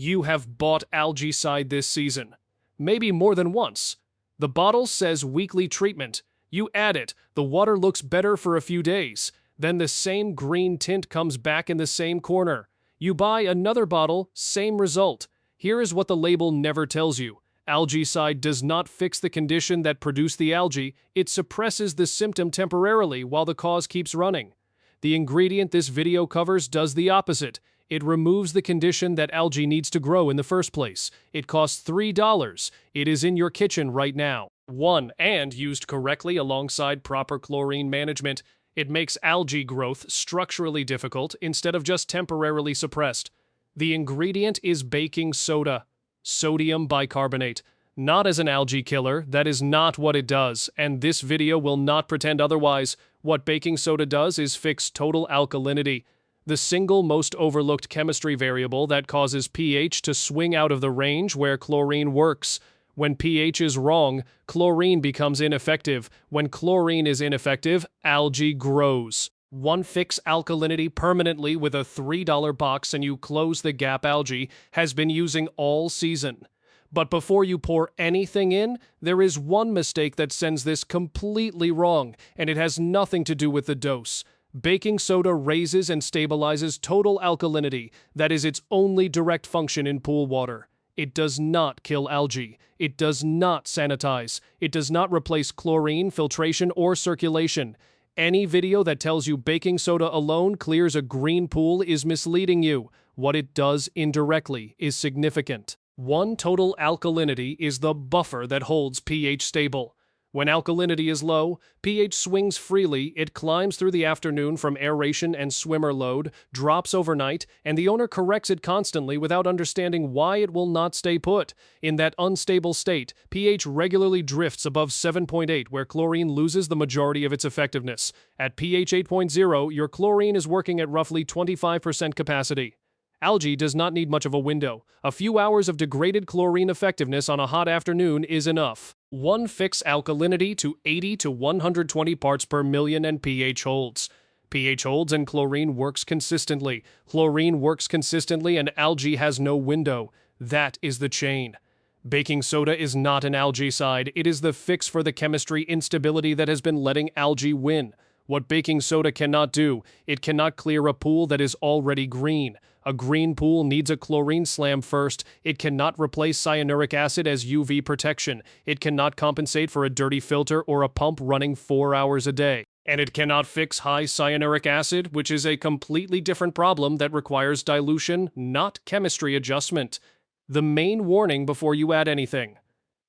You have bought Algaecide this season. Maybe more than once. The bottle says weekly treatment. You add it, the water looks better for a few days. Then the same green tint comes back in the same corner. You buy another bottle, same result. Here is what the label never tells you. Algaecide does not fix the condition that produced the algae, it suppresses the symptom temporarily while the cause keeps running. The ingredient this video covers does the opposite. It removes the condition that algae needs to grow in the first place. It costs $3. It is in your kitchen right now. 1. And used correctly alongside proper chlorine management, it makes algae growth structurally difficult instead of just temporarily suppressed. The ingredient is baking soda, sodium bicarbonate. Not as an algae killer, that is not what it does, and this video will not pretend otherwise. What baking soda does is fix total alkalinity, the single most overlooked chemistry variable that causes pH to swing out of the range where chlorine works. When pH is wrong, chlorine becomes ineffective. When chlorine is ineffective, algae grows. One fix alkalinity permanently with a $3 box and you close the gap algae has been using all season. But before you pour anything in, there is one mistake that sends this completely wrong, and it has nothing to do with the dose. Baking soda raises and stabilizes total alkalinity. That is its only direct function in pool water. It does not kill algae. It does not sanitize. It does not replace chlorine, filtration, or circulation. Any video that tells you baking soda alone clears a green pool is misleading you. What it does indirectly is significant. 1. Total alkalinity is the buffer that holds pH stable. When alkalinity is low, pH swings freely, it climbs through the afternoon from aeration and swimmer load, drops overnight, and the owner corrects it constantly without understanding why it will not stay put. In that unstable state, pH regularly drifts above 7.8, where chlorine loses the majority of its effectiveness. At pH 8.0, your chlorine is working at roughly 25% capacity. Algae does not need much of a window. A few hours of degraded chlorine effectiveness on a hot afternoon is enough. 1. Fix alkalinity to 80 to 120 parts per million and pH holds. pH holds and chlorine works consistently. Chlorine works consistently and algae has no window. That is the chain. Baking soda is not an algaecide. It is the fix for the chemistry instability that has been letting algae win. What baking soda cannot do, it cannot clear a pool that is already green. A green pool needs a chlorine slam first. It cannot replace cyanuric acid as UV protection. It cannot compensate for a dirty filter or a pump running 4 hours a day. And it cannot fix high cyanuric acid, which is a completely different problem that requires dilution, not chemistry adjustment. The main warning before you add anything.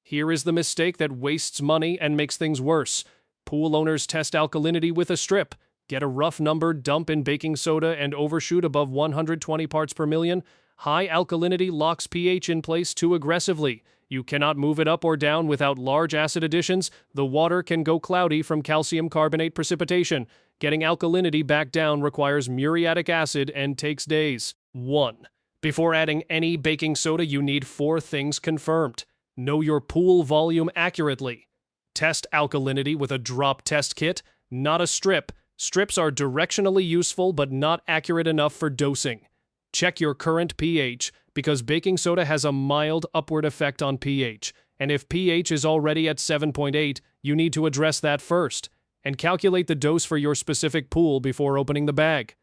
Here is the mistake that wastes money and makes things worse. Pool owners test alkalinity with a strip. Get a rough number, dump in baking soda, and overshoot above 120 parts per million. High alkalinity locks pH in place too aggressively. You cannot move it up or down without large acid additions. The water can go cloudy from calcium carbonate precipitation. Getting alkalinity back down requires muriatic acid and takes days. 1. Before adding any baking soda, you need 4 things confirmed. Know your pool volume accurately. Test alkalinity with a drop test kit, not a strip. Strips are directionally useful but not accurate enough for dosing. Check your current pH, because baking soda has a mild upward effect on pH, and if pH is already at 7.8, you need to address that first, and calculate the dose for your specific pool before opening the bag.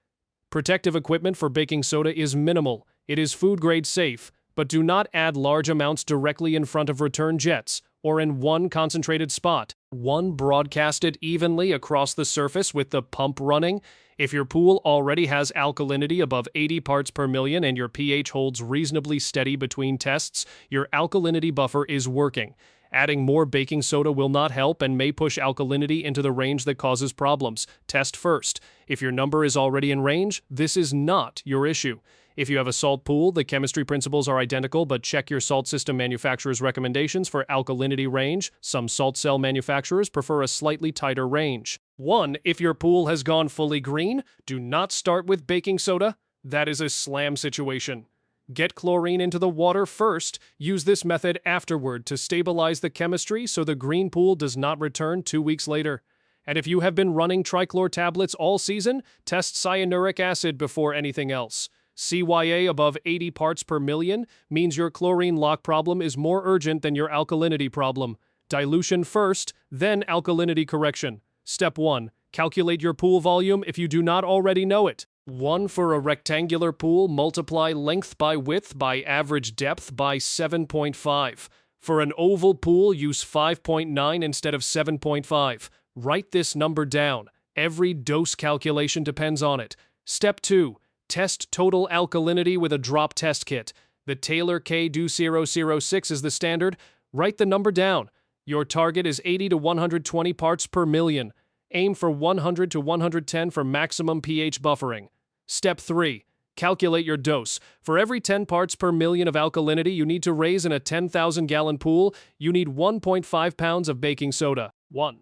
Protective equipment for baking soda is minimal. It is food-grade safe, but do not add large amounts directly in front of return jets, or in one concentrated spot. 1. Broadcast it evenly across the surface with the pump running. If your pool already has alkalinity above 80 parts per million and your pH holds reasonably steady between tests, your alkalinity buffer is working. Adding more baking soda will not help and may push alkalinity into the range that causes problems. Test first. If your number is already in range, this is not your issue. If you have a salt pool, the chemistry principles are identical, but check your salt system manufacturer's recommendations for alkalinity range. Some salt cell manufacturers prefer a slightly tighter range. 1. If your pool has gone fully green, do not start with baking soda. That is a slam situation. Get chlorine into the water first. Use this method afterward to stabilize the chemistry so the green pool does not return 2 weeks later. And if you have been running trichlor tablets all season, test cyanuric acid before anything else. CYA above 80 parts per million means your chlorine lock problem is more urgent than your alkalinity problem. Dilution first, then alkalinity correction. Step 1. Calculate your pool volume if you do not already know it. 1. For a rectangular pool, multiply length by width by average depth by 7.5. For an oval pool, use 5.9 instead of 7.5. Write this number down. Every dose calculation depends on it. Step 2. Test total alkalinity with a drop test kit. The Taylor K2006 is the standard. Write the number down. Your target is 80 to 120 parts per million. Aim for 100 to 110 for maximum pH buffering. Step 3. Calculate your dose. For every 10 parts per million of alkalinity you need to raise in a 10,000-gallon pool, you need 1.5 pounds of baking soda. 1.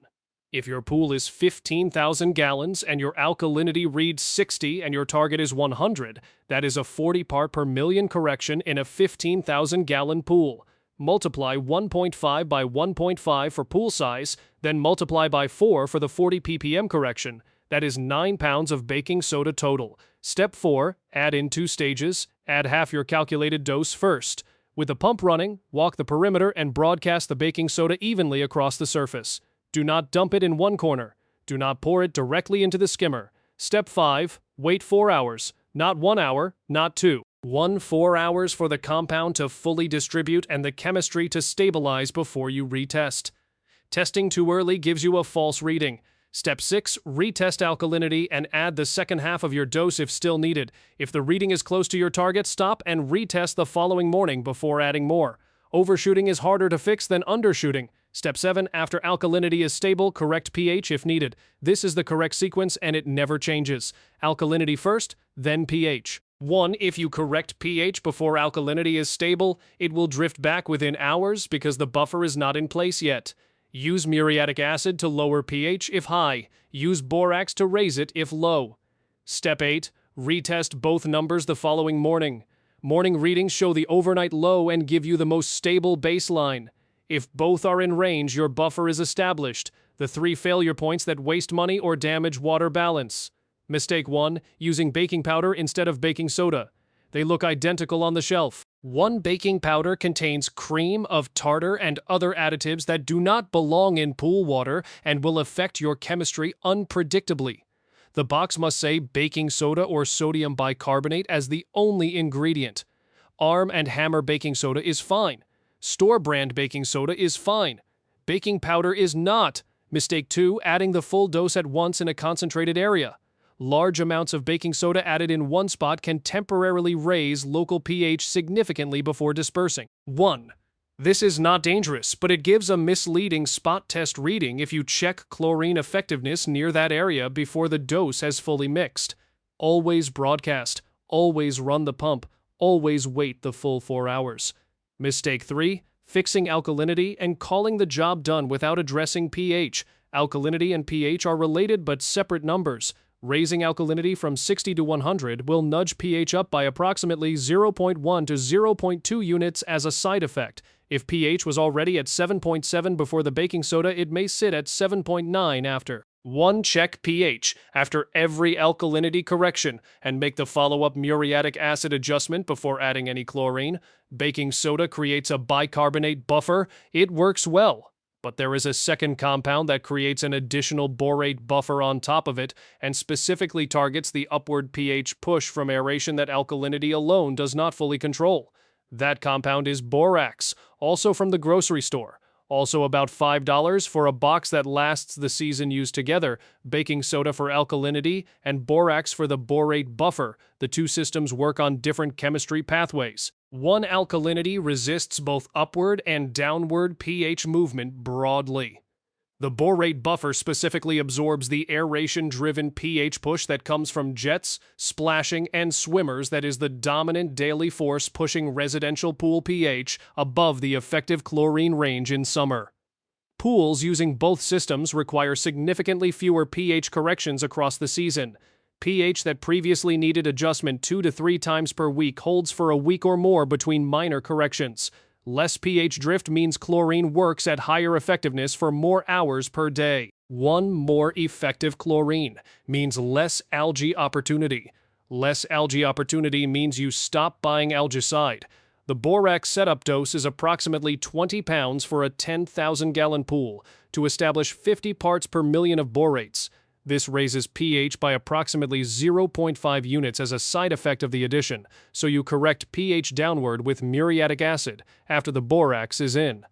If your pool is 15,000 gallons and your alkalinity reads 60 and your target is 100, that is a 40 part per million correction in a 15,000-gallon pool. Multiply 1.5 by 1.5 for pool size, then multiply by 4 for the 40 ppm correction. That is 9 pounds of baking soda total. Step 4. Add in 2 stages. Add half your calculated dose first. With the pump running, walk the perimeter and broadcast the baking soda evenly across the surface. Do not dump it in one corner. Do not pour it directly into the skimmer. Step 5. Wait 4 hours. Not 1 hour, not 2. 4 hours for the compound to fully distribute and the chemistry to stabilize before you retest. Testing too early gives you a false reading. Step 6. Retest alkalinity and add the second half of your dose if still needed. If the reading is close to your target, stop and retest the following morning before adding more. Overshooting is harder to fix than undershooting. Step 7. After alkalinity is stable, correct pH if needed. This is the correct sequence and it never changes. Alkalinity first, then pH. 1. If you correct pH before alkalinity is stable, it will drift back within hours because the buffer is not in place yet. Use muriatic acid to lower pH if high. Use borax to raise it if low. Step 8. Retest both numbers the following morning. Morning readings show the overnight low and give you the most stable baseline. If both are in range, your buffer is established. The 3 failure points that waste money or damage water balance. Mistake 1. Using baking powder instead of baking soda. They look identical on the shelf. 1. Baking powder contains cream of tartar and other additives that do not belong in pool water and will affect your chemistry unpredictably. The box must say baking soda or sodium bicarbonate as the only ingredient. Arm & Hammer baking soda is fine. Store brand baking soda is fine. Baking powder is not. Mistake 2. Adding the full dose at once in a concentrated area. Large amounts of baking soda added in one spot can temporarily raise local pH significantly before dispersing. 1. This is not dangerous, but it gives a misleading spot test reading if you check chlorine effectiveness near that area before the dose has fully mixed. Always broadcast. Always run the pump. Always wait the full 4 hours. Mistake 3. Fixing alkalinity and calling the job done without addressing pH. Alkalinity and pH are related but separate numbers. Raising alkalinity from 60 to 100 will nudge pH up by approximately 0.1 to 0.2 units as a side effect. If pH was already at 7.7 before the baking soda, it may sit at 7.9 after. 1. Check pH after every alkalinity correction and make the follow-up muriatic acid adjustment before adding any chlorine. Baking soda creates a bicarbonate buffer. It works well. But there is a second compound that creates an additional borate buffer on top of it and specifically targets the upward pH push from aeration that alkalinity alone does not fully control. That compound is borax, also from the grocery store. Also about $5 for a box that lasts the season used together, baking soda for alkalinity and borax for the borate buffer. The two systems work on different chemistry pathways. 1. Alkalinity resists both upward and downward pH movement broadly. The borate buffer specifically absorbs the aeration-driven pH push that comes from jets, splashing, and swimmers that is the dominant daily force pushing residential pool pH above the effective chlorine range in summer. Pools using both systems require significantly fewer pH corrections across the season. pH that previously needed adjustment 2 to 3 times per week holds for a week or more between minor corrections. Less pH drift means chlorine works at higher effectiveness for more hours per day. 1. More effective chlorine means less algae opportunity. Less algae opportunity means you stop buying Algaecide. The borax setup dose is approximately 20 pounds for a 10,000-gallon pool to establish 50 parts per million of borates. This raises pH by approximately 0.5 units as a side effect of the addition, so you correct pH downward with muriatic acid after the borax is in.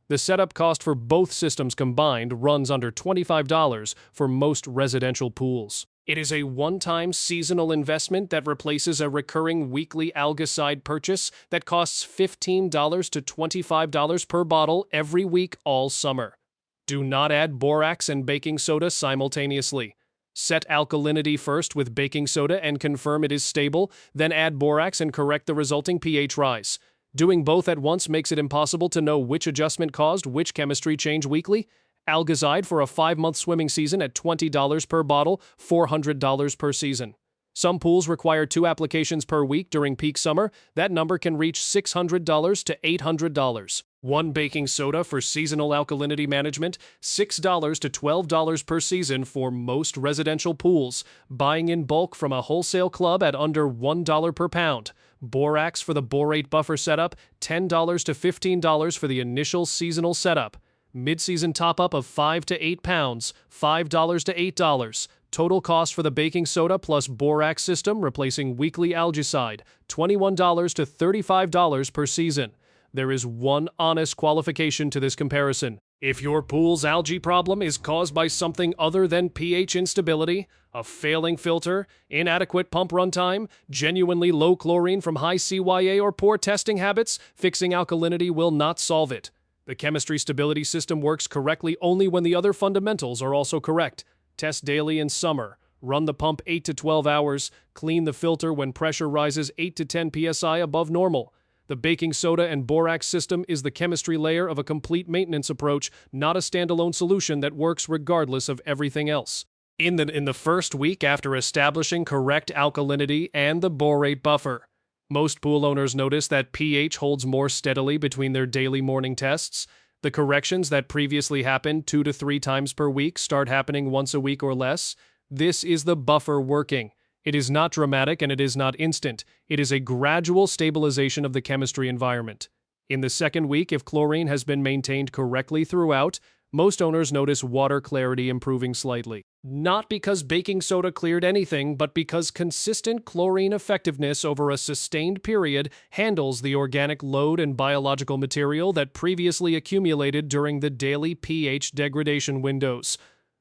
The setup cost for both systems combined runs under $25 for most residential pools. It is a one-time seasonal investment that replaces a recurring weekly Algaecide purchase that costs $15 to $25 per bottle every week all summer. Do not add borax and baking soda simultaneously. Set alkalinity first with baking soda and confirm it is stable, then add borax and correct the resulting pH rise. Doing both at once makes it impossible to know which adjustment caused which chemistry change weekly. Algaecide for a 5-month swimming season at $20 per bottle, $400 per season. Some pools require 2 applications per week during peak summer. That number can reach $600 to $800. 1 baking soda for seasonal alkalinity management, $6 to $12 per season for most residential pools. Buying in bulk from a wholesale club at under $1 per pound. Borax for the borate buffer setup, $10 to $15 for the initial seasonal setup. Mid-season top-up of 5 to 8 pounds, $5 to $8. Total cost for the baking soda plus borax system replacing weekly Algaecide, $21 to $35 per season. There is one honest qualification to this comparison. If your pool's algae problem is caused by something other than pH instability, a failing filter, inadequate pump runtime, genuinely low chlorine from high CYA, or poor testing habits, fixing alkalinity will not solve it. The chemistry stability system works correctly only when the other fundamentals are also correct. Test daily in summer. Run the pump 8 to 12 hours. Clean the filter when pressure rises 8 to 10 psi above normal. The baking soda and borax system is the chemistry layer of a complete maintenance approach, not a standalone solution that works regardless of everything else. In the first week after establishing correct alkalinity and the borate buffer, most pool owners notice that pH holds more steadily between their daily morning tests. The corrections that previously happened 2 to 3 times per week start happening once a week or less. This is the buffer working. It is not dramatic and it is not instant. It is a gradual stabilization of the chemistry environment. In the second week, if chlorine has been maintained correctly throughout, most owners notice water clarity improving slightly. Not because baking soda cleared anything, but because consistent chlorine effectiveness over a sustained period handles the organic load and biological material that previously accumulated during the daily pH degradation windows.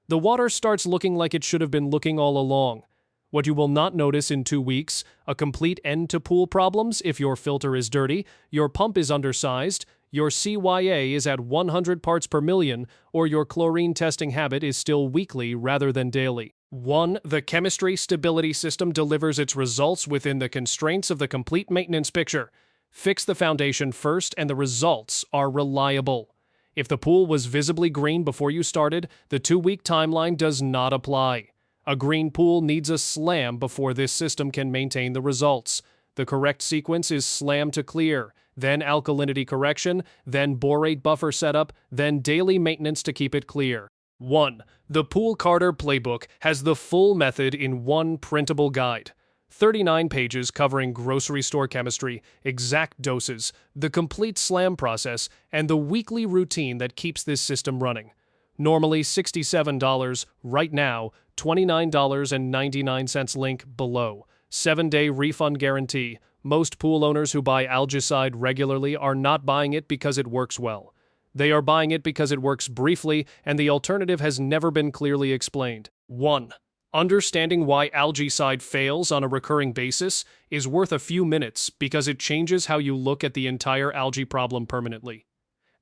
The water starts looking like it should have been looking all along. What you will not notice in 2 weeks, a complete end to pool problems if your filter is dirty, your pump is undersized, your CYA is at 100 parts per million, or your chlorine testing habit is still weekly rather than daily. 1. The chemistry stability system delivers its results within the constraints of the complete maintenance picture. Fix the foundation first and the results are reliable. If the pool was visibly green before you started, the 2-week timeline does not apply. A green pool needs a slam before this system can maintain the results. The correct sequence is slam to clear, then alkalinity correction, then borate buffer setup, then daily maintenance to keep it clear. 1. The Pool Carder Playbook has the full method in one printable guide. 39 pages covering grocery store chemistry, exact doses, the complete slam process, and the weekly routine that keeps this system running. Normally $67, right now $29.99, link below. 7-day refund guarantee. Most pool owners who buy Algaecide regularly are not buying it because it works well. They are buying it because it works briefly and the alternative has never been clearly explained. 1. Understanding why Algaecide fails on a recurring basis is worth a few minutes because it changes how you look at the entire algae problem permanently.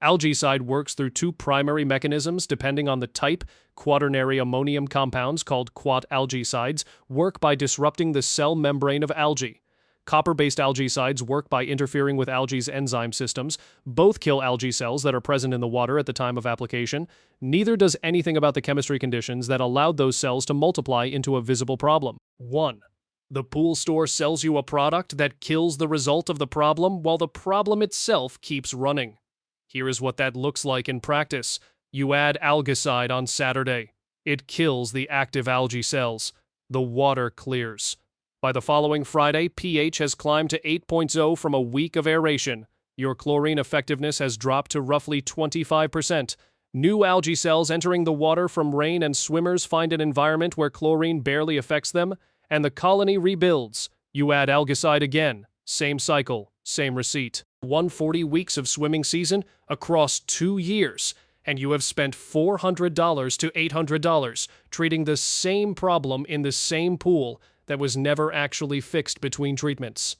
Algaecide works through 2 primary mechanisms depending on the type. Quaternary ammonium compounds called algaecides work by disrupting the cell membrane of algae. Copper-based algaecides work by interfering with algae's enzyme systems. Both kill algae cells that are present in the water at the time of application. Neither does anything about the chemistry conditions that allowed those cells to multiply into a visible problem. 1. The pool store sells you a product that kills the result of the problem while the problem itself keeps running. Here is what that looks like in practice. You add Algaecide on Saturday. It kills the active algae cells. The water clears. By the following Friday, pH has climbed to 8.0 from a week of aeration. Your chlorine effectiveness has dropped to roughly 25%. New algae cells entering the water from rain and swimmers find an environment where chlorine barely affects them, and the colony rebuilds. You add algaecide again. Same cycle, same receipt. 140 weeks of swimming season across 2 years, and you have spent $400 to $800 treating the same problem in the same pool that was never actually fixed between treatments.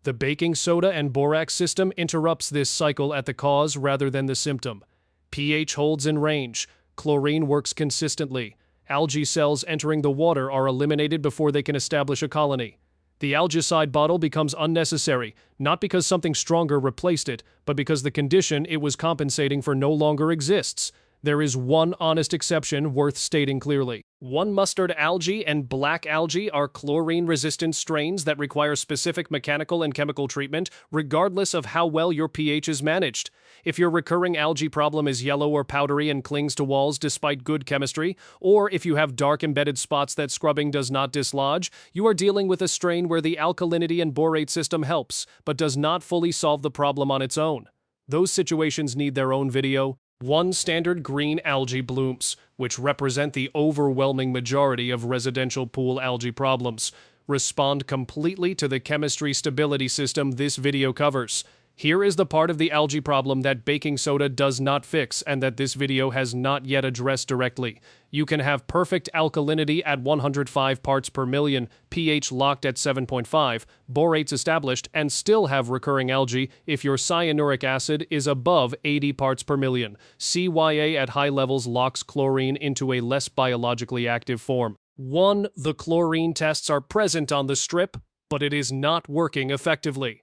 The baking soda and borax system interrupts this cycle at the cause rather than the symptom. pH holds in range. Chlorine works consistently. Algae cells entering the water are eliminated before they can establish a colony. The algaecide bottle becomes unnecessary, not because something stronger replaced it, but because the condition it was compensating for no longer exists. There is one honest exception worth stating clearly. One mustard algae and black algae are chlorine-resistant strains that require specific mechanical and chemical treatment, regardless of how well your pH is managed. If your recurring algae problem is yellow or powdery and clings to walls despite good chemistry, or if you have dark embedded spots that scrubbing does not dislodge, you are dealing with a strain where the alkalinity and borate system helps, but does not fully solve the problem on its own. Those situations need their own video. One standard green algae blooms, which represent the overwhelming majority of residential pool algae problems. Respond completely to the chemistry stability system this video covers. Here is the part of the algae problem that baking soda does not fix and that this video has not yet addressed directly. You can have perfect alkalinity at 105 parts per million, pH locked at 7.5, borates established, and still have recurring algae if your cyanuric acid is above 80 parts per million. CYA at high levels locks chlorine into a less biologically active form. 1. The chlorine tests are present on the strip, but it is not working effectively.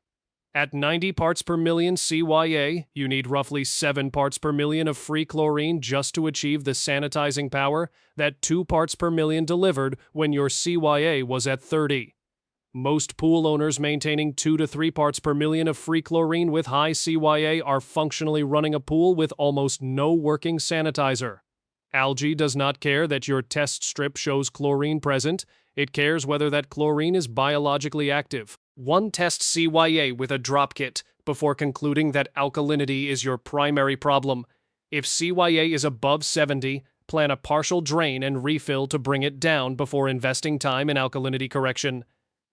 At 90 parts per million CYA, you need roughly 7 parts per million of free chlorine just to achieve the sanitizing power that 2 parts per million delivered when your CYA was at 30. Most pool owners maintaining 2 to 3 parts per million of free chlorine with high CYA are functionally running a pool with almost no working sanitizer. Algae does not care that your test strip shows chlorine present. It cares whether that chlorine is biologically active. One test CYA with a drop kit before concluding that alkalinity is your primary problem. If CYA is above 70, plan a partial drain and refill to bring it down before investing time in alkalinity correction.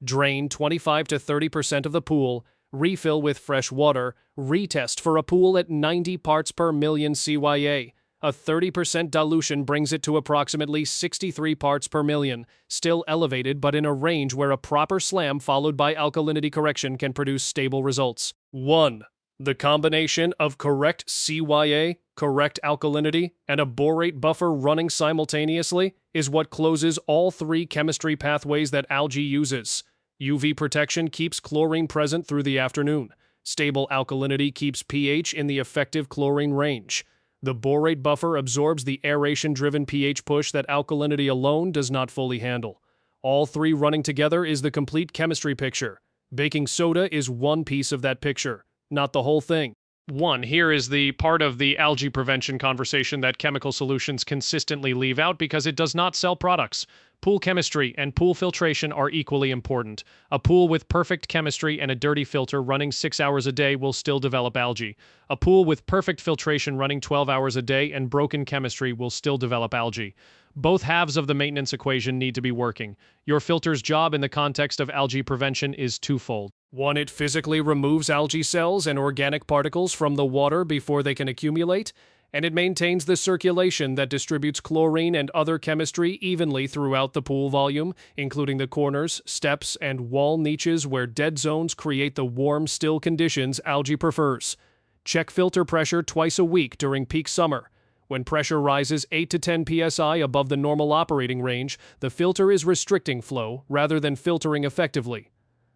Drain 25 to 30% of the pool, refill with fresh water, retest for a pool at 90 parts per million CYA. A 30% dilution brings it to approximately 63 parts per million, still elevated but in a range where a proper slam followed by alkalinity correction can produce stable results. 1. The combination of correct CYA, correct alkalinity, and a borate buffer running simultaneously is what closes all 3 chemistry pathways that algae uses. UV protection keeps chlorine present through the afternoon. Stable alkalinity keeps pH in the effective chlorine range. The borate buffer absorbs the aeration-driven pH push that alkalinity alone does not fully handle. All 3 running together is the complete chemistry picture. Baking soda is one piece of that picture, not the whole thing. 1. Here is the part of the algae prevention conversation that chemical solutions consistently leave out because it does not sell products. Pool chemistry and pool filtration are equally important. A pool with perfect chemistry and a dirty filter running 6 hours a day will still develop algae. A pool with perfect filtration running 12 hours a day and broken chemistry will still develop algae. Both halves of the maintenance equation need to be working. Your filter's job in the context of algae prevention is twofold. 1. It physically removes algae cells and organic particles from the water before they can accumulate, and it maintains the circulation that distributes chlorine and other chemistry evenly throughout the pool volume, including the corners, steps, and wall niches where dead zones create the warm, still conditions algae prefers. Check filter pressure twice a week during peak summer. When pressure rises 8 to 10 psi above the normal operating range, the filter is restricting flow rather than filtering effectively.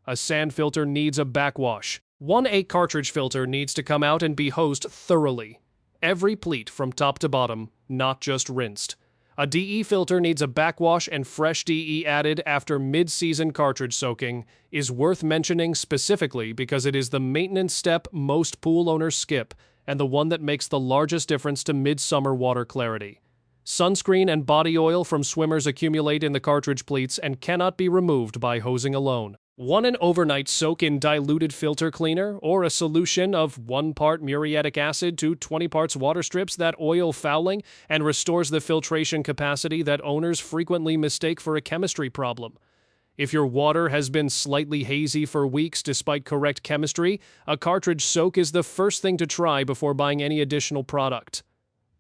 A sand filter needs a backwash. 1/8 cartridge filter needs to come out and be hosed thoroughly. Every pleat from top to bottom, not just rinsed. A DE filter needs a backwash and fresh DE added after mid-season cartridge soaking is worth mentioning specifically because it is the maintenance step most pool owners skip and the one that makes the largest difference to midsummer water clarity. Sunscreen and body oil from swimmers accumulate in the cartridge pleats and cannot be removed by hosing alone. 1. An overnight soak in diluted filter cleaner or a solution of 1 part muriatic acid to 20 parts water strips that oil fouling and restores the filtration capacity that owners frequently mistake for a chemistry problem. If your water has been slightly hazy for weeks despite correct chemistry, a cartridge soak is the first thing to try before buying any additional product.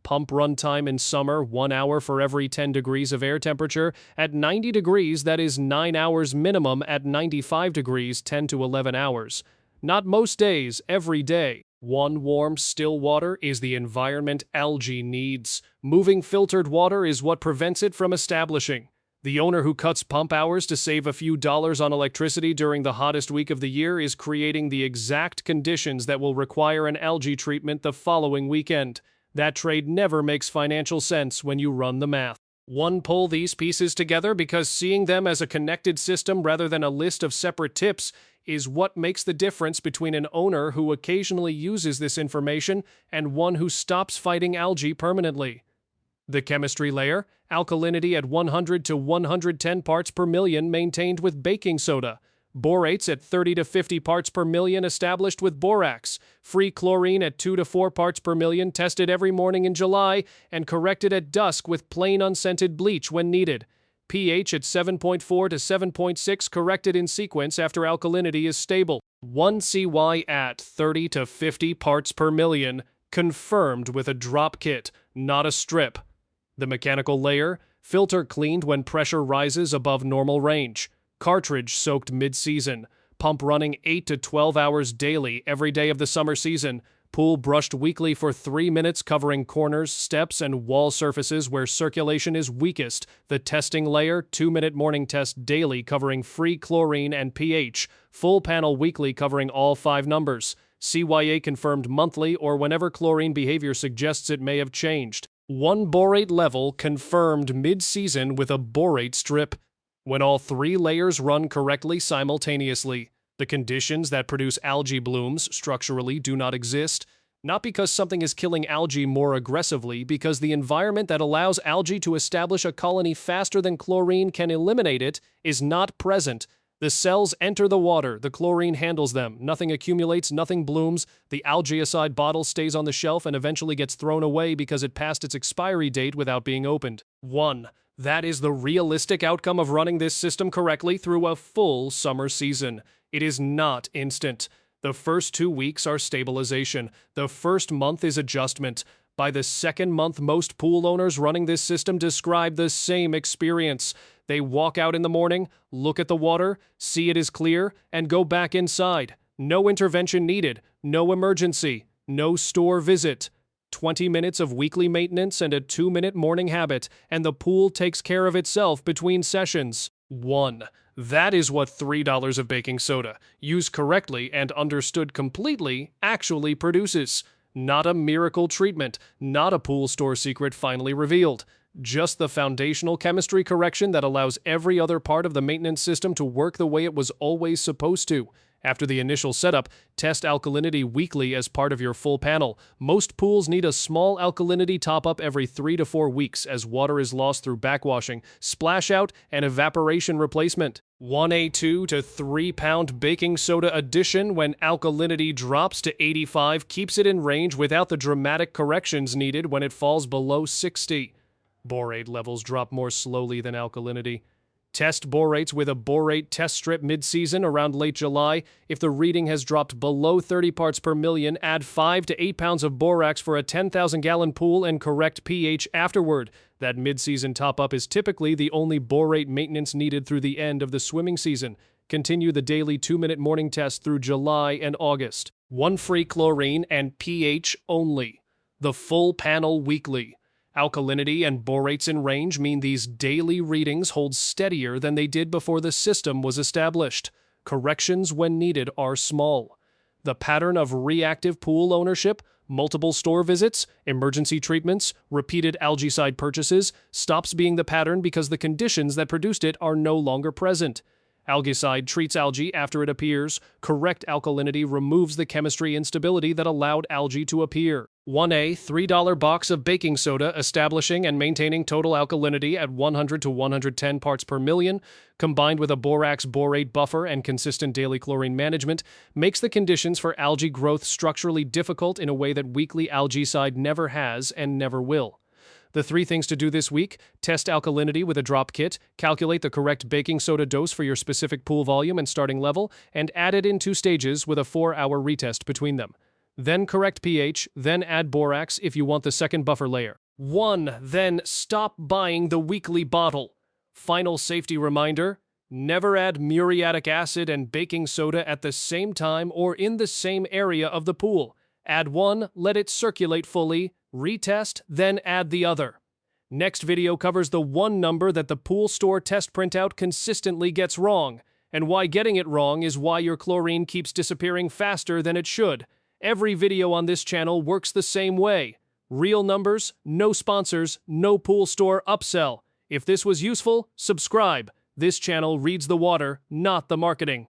Pump runtime in summer, 1 hour for every 10 degrees of air temperature. At 90 degrees, that is 9 hours minimum. At 95 degrees, 10 to 11 hours. Not most days, every day. 1. Warm, still water is the environment algae needs. Moving filtered water is what prevents it from establishing. The owner who cuts pump hours to save a few dollars on electricity during the hottest week of the year is creating the exact conditions that will require an algae treatment the following weekend. That trade never makes financial sense when you run the math. 1. Pull these pieces together because seeing them as a connected system rather than a list of separate tips is what makes the difference between an owner who occasionally uses this information and one who stops fighting algae permanently. The chemistry layer, alkalinity at 100 to 110 parts per million maintained with baking soda. Borates at 30 to 50 parts per million established with borax. Free chlorine at 2 to 4 parts per million tested every morning in July and corrected at dusk with plain unscented bleach when needed. pH at 7.4 to 7.6 corrected in sequence after alkalinity is stable. 1 CY at 30 to 50 parts per million, confirmed with a drop kit, not a strip. The mechanical layer, filter cleaned when pressure rises above normal range. Cartridge soaked mid-season. Pump running 8 to 12 hours daily every day of the summer season. Pool brushed weekly for 3 minutes covering corners, steps, and wall surfaces where circulation is weakest. The testing layer, 2-minute morning test daily covering free chlorine and pH. Full panel weekly covering all 5 numbers. CYA confirmed monthly or whenever chlorine behavior suggests it may have changed. 1 borate level confirmed mid-season with a borate strip. When all 3 layers run correctly simultaneously, the conditions that produce algae blooms structurally do not exist, not because something is killing algae more aggressively, because the environment that allows algae to establish a colony faster than chlorine can eliminate it is not present. The cells enter the water, the chlorine handles them, nothing accumulates, nothing blooms, the algaecide bottle stays on the shelf and eventually gets thrown away because it passed its expiry date without being opened. 1. That is the realistic outcome of running this system correctly through a full summer season. It is not instant. The first 2 weeks are stabilization. The first month is adjustment. By the second month, most pool owners running this system describe the same experience. They walk out in the morning, look at the water, see it is clear, and go back inside. No intervention needed, no emergency, no store visit. 20 minutes of weekly maintenance and a 2-minute morning habit, and the pool takes care of itself between sessions. 1. That is what $3 of baking soda, used correctly and understood completely, actually produces. Not a miracle treatment, not a pool store secret finally revealed. Just the foundational chemistry correction that allows every other part of the maintenance system to work the way it was always supposed to. After the initial setup, test alkalinity weekly as part of your full panel. Most pools need a small alkalinity top-up every 3 to 4 weeks as water is lost through backwashing, splash out, and evaporation replacement. 1 2 to 3 pound baking soda addition when alkalinity drops to 85 keeps it in range without the dramatic corrections needed when it falls below 60. Borate levels drop more slowly than alkalinity. Test borates with a borate test strip mid-season around late July. If the reading has dropped below 30 parts per million, add 5 to 8 pounds of borax for a 10,000-gallon pool and correct pH afterward. That mid-season top-up is typically the only borate maintenance needed through the end of the swimming season. Continue the daily 2-minute morning test through July and August. 1 free chlorine and pH only. The full panel weekly. Alkalinity and borates in range mean these daily readings hold steadier than they did before the system was established. Corrections when needed are small. The pattern of reactive pool ownership, multiple store visits, emergency treatments, repeated algaecide purchases stops being the pattern because the conditions that produced it are no longer present. Algaecide treats algae after it appears. Correct alkalinity removes the chemistry instability that allowed algae to appear. 1A $3 box of baking soda establishing and maintaining total alkalinity at 100 to 110 parts per million, combined with a borax borate buffer and consistent daily chlorine management, makes the conditions for algae growth structurally difficult in a way that weekly Algaecide never has and never will. The 3 things to do this week: test alkalinity with a drop kit, calculate the correct baking soda dose for your specific pool volume and starting level, and add it in 2 stages with a 4-hour retest between them. Then correct pH, then add borax if you want the second buffer layer. 1. Then stop buying the weekly bottle. Final safety reminder: never add muriatic acid and baking soda at the same time or in the same area of the pool. Add one, let it circulate fully, retest, then add the other. Next video covers the one number that the pool store test printout consistently gets wrong, and why getting it wrong is why your chlorine keeps disappearing faster than it should. Every video on this channel works the same way. Real numbers, no sponsors, no pool store upsell. If this was useful, subscribe. This channel reads the water, not the marketing.